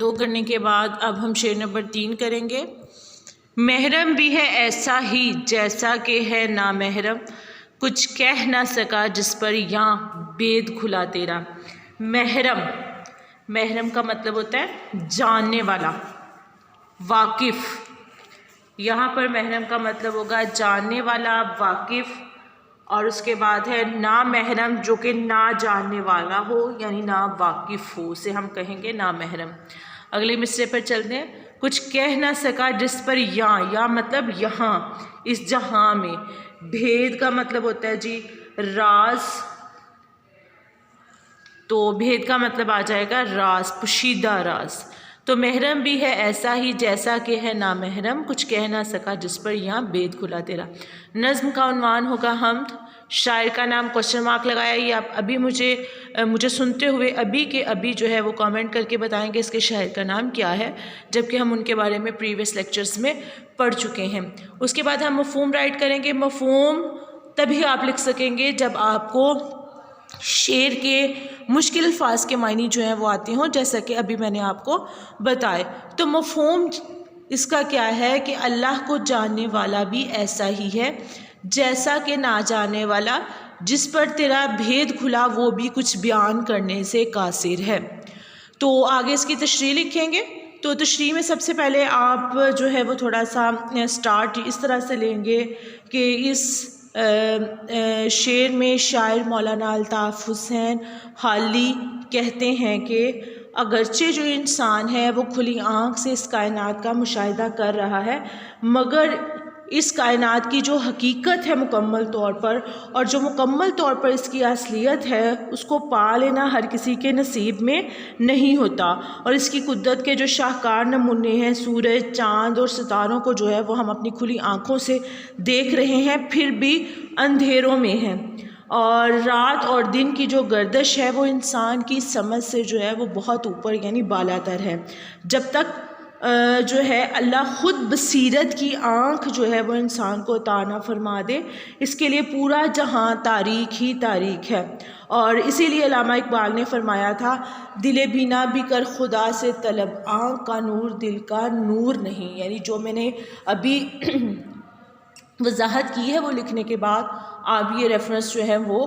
2 کرنے کے بعد اب ہم شعر نمبر 3 کریں گے۔ محرم بھی ہے ایسا ہی جیسا کہ ہے نامحرم، کچھ کہہ نہ سکا جس پر یاں بید کھلا تیرا۔ محرم کا مطلب ہوتا ہے جاننے والا، واقف۔ یہاں پر محرم کا مطلب ہوگا جاننے والا، واقف، اور اس کے بعد ہے نامحرم جو کہ نہ جاننے والا ہو یعنی نہ واقف ہو، اسے ہم کہیں گے نامحرم۔ اگلے مصرعے پر چلتے ہیں۔ کچھ کہہ نہ سکا جس پر یاں مطلب یہاں، اس جہاں میں۔ بھید کا مطلب ہوتا ہے جی راز، تو بھید کا مطلب آ جائے گا راز، پوشیدہ راز۔ تو محرم بھی ہے ایسا ہی جیسا کہ ہے نامحرم، کچھ کہہ نہ سکا جس پر یہاں بید کھلا تیرا۔ نظم کا عنوان ہوگا حمد۔ شاعر کا نام کوسچن مارک لگایا، یہ آپ ابھی مجھے سنتے ہوئے ابھی کے ابھی جو ہے وہ کامنٹ کر کے بتائیں گے اس کے شاعر کا نام کیا ہے، جبکہ ہم ان کے بارے میں پریویس لیکچرز میں پڑھ چکے ہیں۔ اس کے بعد ہم مفہوم رائٹ کریں گے۔ مفہوم تبھی آپ لکھ سکیں گے جب آپ کو شعر کے مشکل الفاظ کے معنی جو ہیں وہ آتے ہوں، جیسا کہ ابھی میں نے آپ کو بتائے۔ تو مفہوم اس کا کیا ہے کہ اللہ کو جاننے والا بھی ایسا ہی ہے جیسا کہ نہ جاننے والا جس پر تیرا بھید کھلا وہ بھی کچھ بیان کرنے سے قاصر ہے۔ تو آگے اس کی تشریح لکھیں گے۔ تو تشریح میں سب سے پہلے آپ جو ہے وہ تھوڑا سا سٹارٹ اس طرح سے لیں گے کہ اس شعر میں شاعر مولانا الطاف حسین حالی کہتے ہیں کہ اگرچہ جو انسان ہے وہ کھلی آنکھ سے اس کائنات کا مشاہدہ کر رہا ہے، مگر اس کائنات کی جو حقیقت ہے مکمل طور پر، اور جو مکمل طور پر اس کی اصلیت ہے، اس کو پا لینا ہر کسی کے نصیب میں نہیں ہوتا۔ اور اس کی قدرت کے جو شاہکار نمونے ہیں، سورج، چاند اور ستاروں کو جو ہے وہ ہم اپنی کھلی آنکھوں سے دیکھ رہے ہیں، پھر بھی اندھیروں میں ہیں۔ اور رات اور دن کی جو گردش ہے وہ انسان کی سمجھ سے جو ہے وہ بہت اوپر یعنی بالاتر ہے۔ جب تک جو ہے اللہ خود بصیرت کی آنکھ جو ہے وہ انسان کو عطا نہ فرما دے، اس کے لیے پورا جہاں تاریک ہی تاریک ہے۔ اور اسی لیے علامہ اقبال نے فرمایا تھا، دل بینا بھی کر خدا سے طلب، آنکھ کا نور دل کا نور نہیں۔ یعنی جو میں نے ابھی وضاحت کی ہے وہ لکھنے کے بعد آپ یہ ریفرنس جو ہے وہ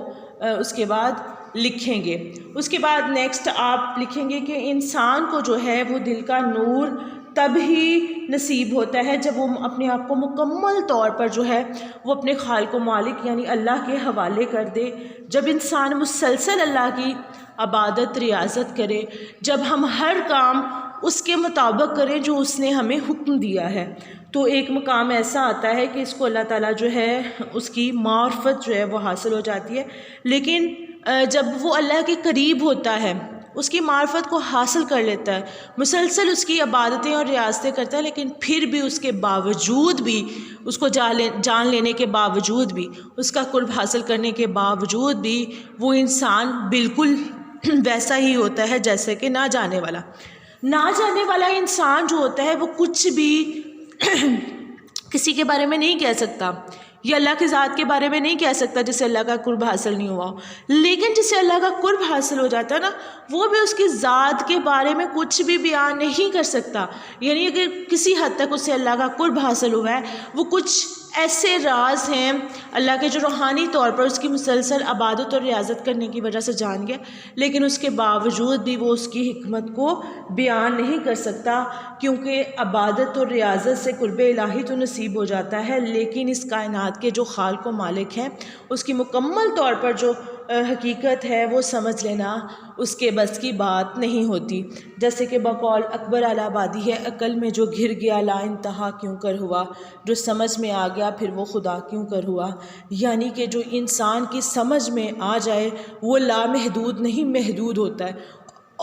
اس کے بعد لکھیں گے۔ اس کے بعد نیکسٹ آپ لکھیں گے کہ انسان کو جو ہے وہ دل کا نور تب ہی نصیب ہوتا ہے جب وہ اپنے آپ کو مکمل طور پر جو ہے وہ اپنے خالق و مالک یعنی اللہ کے حوالے کر دے، جب انسان مسلسل اللہ کی عبادت ریاضت کرے، جب ہم ہر کام اس کے مطابق کریں جو اس نے ہمیں حکم دیا ہے، تو ایک مقام ایسا آتا ہے کہ اس کو اللہ تعالیٰ جو ہے اس کی معرفت جو ہے وہ حاصل ہو جاتی ہے۔ لیکن جب وہ اللہ کے قریب ہوتا ہے، اس کی معرفت کو حاصل کر لیتا ہے، مسلسل اس کی عبادتیں اور ریاضتیں کرتا ہے، لیکن پھر بھی اس کے باوجود بھی، اس کو جان لینے کے باوجود بھی، اس کا قرب حاصل کرنے کے باوجود بھی وہ انسان بالکل ویسا ہی ہوتا ہے جیسے کہ نہ جانے والا انسان جو ہوتا ہے وہ کچھ بھی کسی کے بارے میں نہیں کہہ سکتا، یا اللہ کی ذات کے بارے میں نہیں کہہ سکتا جسے اللہ کا قرب حاصل نہیں ہوا ہو۔ لیکن جسے اللہ کا قرب حاصل ہو جاتا ہے نا، وہ بھی اس کی ذات کے بارے میں کچھ بھی بیان نہیں کر سکتا۔ یعنی اگر کسی حد تک اسے اللہ کا قرب حاصل ہوا ہے، وہ کچھ ایسے راز ہیں اللہ کے جو روحانی طور پر اس کی مسلسل عبادت اور ریاضت کرنے کی وجہ سے جان گیا، لیکن اس کے باوجود بھی وہ اس کی حکمت کو بیان نہیں کر سکتا، کیونکہ عبادت اور ریاضت سے قرب الہی تو نصیب ہو جاتا ہے، لیکن اس کائنات کے جو خالق و مالک ہیں اس کی مکمل طور پر جو حقیقت ہے وہ سمجھ لینا اس کے بس کی بات نہیں ہوتی۔ جیسے کہ بقول اکبر الہ آبادی ہے، عقل میں جو گھر گیا لا انتہا کیوں کر ہوا، جو سمجھ میں آ گیا پھر وہ خدا کیوں کر ہوا۔ یعنی کہ جو انسان کی سمجھ میں آ جائے وہ لامحدود نہیں محدود ہوتا ہے،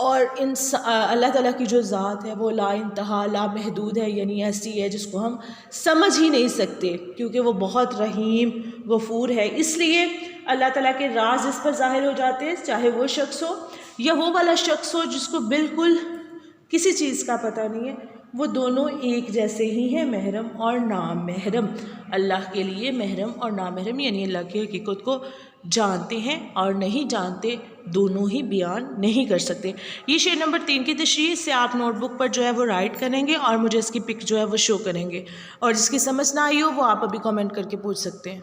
اور اللہ تعالیٰ کی جو ذات ہے وہ لا انتہا لامحدود ہے، یعنی ایسی ہے جس کو ہم سمجھ ہی نہیں سکتے، کیونکہ وہ بہت رحیم غفور ہے۔ اس لیے اللہ تعالیٰ کے راز اس پر ظاہر ہو جاتے ہیں، چاہے وہ شخص ہو یا وہ والا شخص ہو جس کو بالکل کسی چیز کا پتہ نہیں ہے، وہ دونوں ایک جیسے ہی ہیں، محرم اور نامحرم۔ اللہ کے لیے محرم اور نامحرم یعنی اللہ کی حقیقت کو جانتے ہیں اور نہیں جانتے دونوں ہی بیان نہیں کر سکتے۔ یہ شعر نمبر 3 کی تشریح سے آپ نوٹ بک پر جو ہے وہ رائٹ کریں گے اور مجھے اس کی پک جو ہے وہ شو کریں گے، اور جس کی سمجھ نہ آئی ہو وہ آپ ابھی کامنٹ کر کے پوچھ سکتے ہیں۔